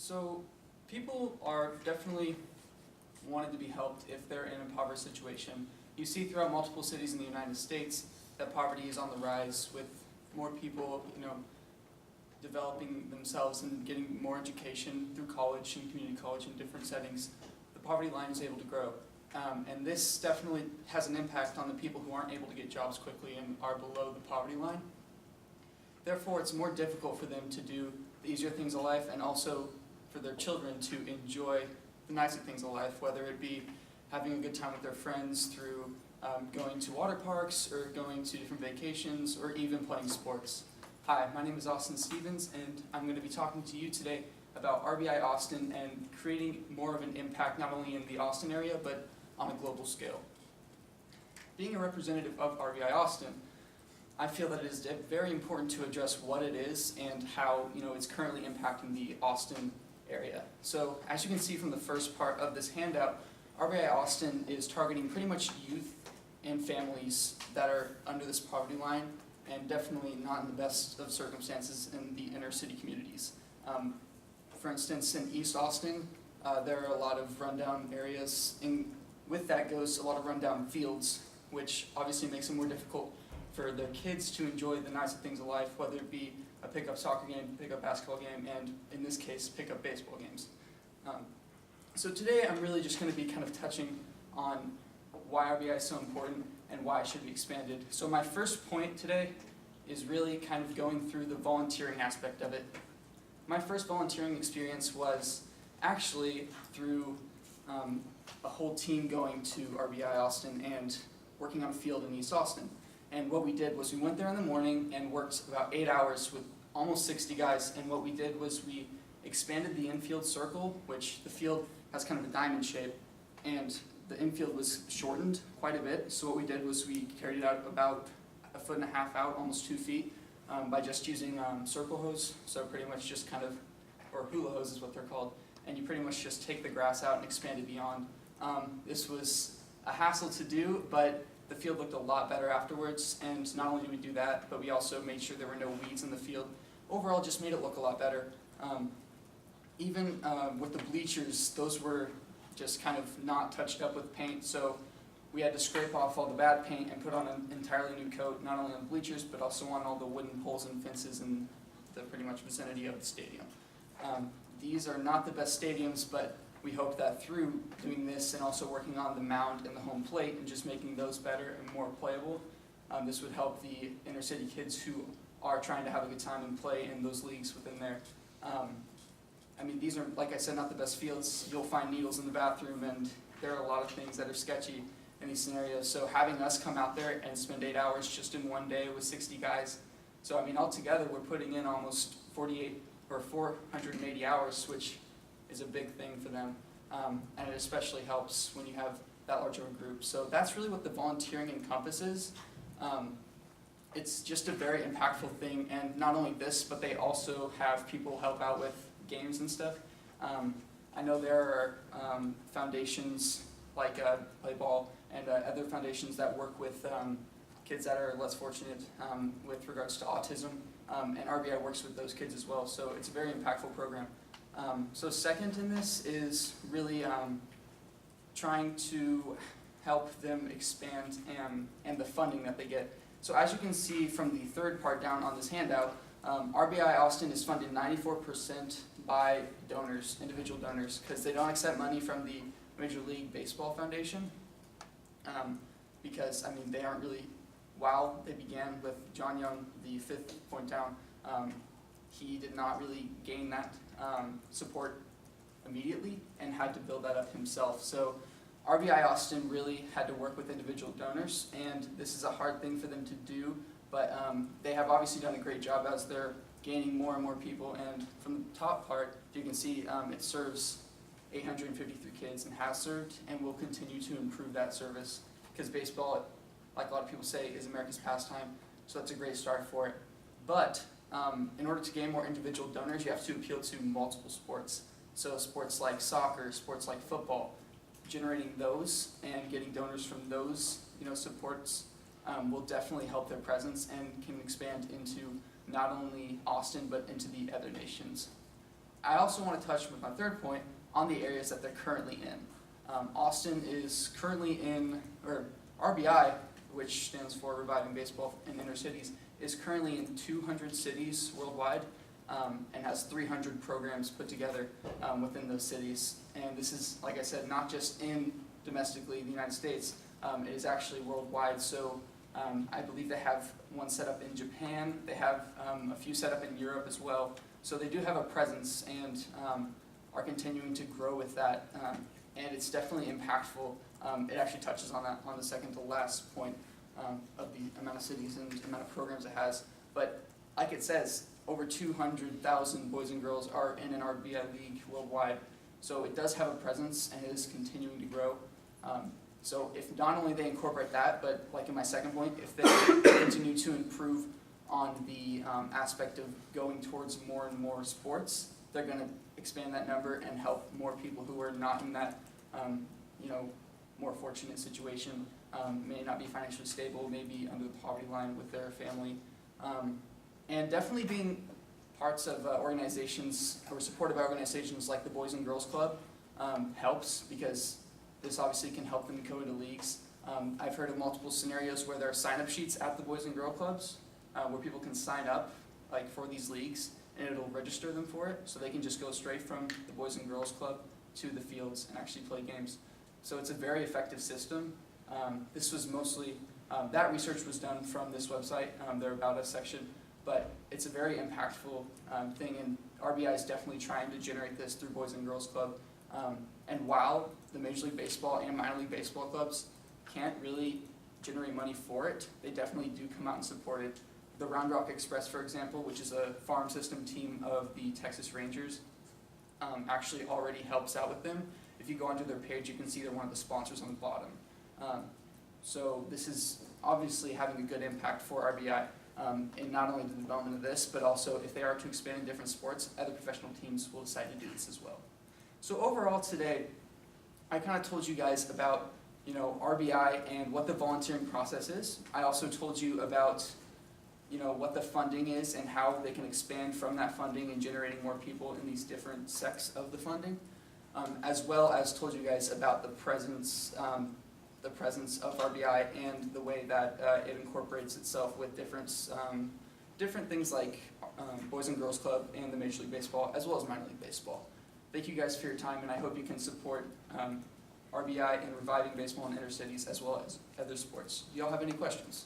So people are definitely wanting to be helped if they're in a impoverished situation. You see throughout multiple cities in the United States that poverty is on the rise, with more people, developing themselves and getting more education through college and community college in different settings. The poverty line is able to grow. And this definitely has an impact on the people who aren't able to get jobs quickly and are below the poverty line. Therefore, it's more difficult for them to do the easier things of life, and also for their children to enjoy the nicer things of life, whether it be having a good time with their friends through going to water parks or going to different vacations or even playing sports. Hi, my name is Austin Stevens, and I'm going to be talking to you today about RBI Austin and creating more of an impact not only in the Austin area but on a global scale. Being a representative of RBI Austin, I feel that it is very important to address what it is and how it's currently impacting the Austin area. So as you can see from the first part of this handout, RBI Austin is targeting pretty much youth and families that are under this poverty line and definitely not in the best of circumstances in the inner city communities. For instance, in East Austin, there are a lot of rundown areas, and with that goes a lot of rundown fields, which obviously makes it more difficult for their kids to enjoy the nicer things of life, whether it be a pickup soccer game, pickup basketball game, and in this case, pickup baseball games. So today I'm really just going to be kind of touching on why RBI is so important and why it should be expanded. So my first point today is really kind of going through the volunteering aspect of it. My first volunteering experience was actually through a whole team going to RBI Austin and working on a field in East Austin. And what we did was we went there in the morning and worked about 8 hours with almost 60 guys, and what we did was we expanded the infield circle, which the field has kind of a diamond shape, and the infield was shortened quite a bit. So what we did was we carried it out about 1.5 feet out, almost 2 feet, by just using circle hose. So pretty much just kind of, or hula hose is what they're called, and you pretty much just take the grass out and expand it beyond. This was a hassle to do, but the field looked a lot better afterwards, and not only did we do that, but we also made sure there were no weeds in the field. Overall, just made it look a lot better. Even with the bleachers, those were just kind of not touched up with paint, so we had to scrape off all the bad paint and put on an entirely new coat, not only on the bleachers, but also on all the wooden poles and fences in the pretty much vicinity of the stadium. These are not the best stadiums, but we hope that through doing this and also working on the mound and the home plate and just making those better and more playable, this would help the inner city kids who are trying to have a good time and play in those leagues within there. These are, like I said, not the best fields. You'll find needles in the bathroom, and there are a lot of things that are sketchy in these scenarios. So having us come out there and spend 8 hours just in one day with 60 guys, so altogether we're putting in almost 48 or 480 hours, which is a big thing for them, and it especially helps when you have that large of a group. So that's really what the volunteering encompasses. It's just a very impactful thing, and not only this, but they also have people help out with games and stuff. I know there are foundations like Play Ball and other foundations that work with kids that are less fortunate with regards to autism, and RBI works with those kids as well, so it's a very impactful program. So second in this is really trying to help them expand and the funding that they get. So as you can see from the third part down on this handout, RBI Austin is funded 94% by donors, individual donors, because they don't accept money from the Major League Baseball Foundation, because they aren't really, while they began with John Young, the fifth point down, he did not really gain that support immediately and had to build that up himself. So RBI Austin really had to work with individual donors, and this is a hard thing for them to do, but they have obviously done a great job as they're gaining more and more people. And from the top part, you can see it serves 853 kids and has served and will continue to improve that service, because baseball, like a lot of people say, is America's pastime, so that's a great start for it. But in order to gain more individual donors, you have to appeal to multiple sports. So sports like soccer, sports like football, generating those and getting donors from those supports will definitely help their presence and can expand into not only Austin but into the other nations. I also want to touch with my third point on the areas that they're currently in. Austin is currently in, or RBI, which stands for Reviving Baseball in Inner Cities, is currently in 200 cities worldwide, and has 300 programs put together within those cities. And this is, like I said, not just in domestically the United States, it is actually worldwide. So I believe they have one set up in Japan, they have a few set up in Europe as well. So they do have a presence and are continuing to grow with that. And it's definitely impactful. It actually touches on that on the second to last point of the amount of cities and the amount of programs it has. But like it says, over 200,000 boys and girls are in an RBI league worldwide. So it does have a presence and it is continuing to grow. So if not only they incorporate that, but like in my second point, if they continue to improve on the aspect of going towards more and more sports, they're going to expand that number and help more people who are not in that, more fortunate situation, may not be financially stable, maybe under the poverty line with their family. And definitely being parts of organizations or supported by organizations like the Boys and Girls Club helps, because this obviously can help them go into leagues. I've heard of multiple scenarios where there are sign-up sheets at the Boys and Girl Clubs where people can sign up for these leagues, and it'll register them for it, so they can just go straight from the Boys and Girls Club to the fields and actually play games. So it's a very effective system. This was mostly, that research was done from this website, their About Us section, but it's a very impactful thing, and RBI is definitely trying to generate this through Boys and Girls Club. And while the Major League Baseball and minor league baseball clubs can't really generate money for it, they definitely do come out and support it. The Round Rock Express, for example, which is a farm system team of the Texas Rangers, actually already helps out with them. If you go onto their page, you can see they're one of the sponsors on the bottom. So this is obviously having a good impact for RBI in not only the development of this, but also if they are to expand in different sports, other professional teams will decide to do this as well. So overall today, I kind of told you guys about RBI and what the volunteering process is. I also told you about what the funding is and how they can expand from that funding and generating more people in these different sects of the funding, as well as told you guys about the presence of RBI and the way that it incorporates itself with different things like Boys and Girls Club and the Major League Baseball, as well as minor league baseball. Thank you guys for your time, and I hope you can support RBI in reviving baseball in inner cities as well as other sports. Do y'all have any questions?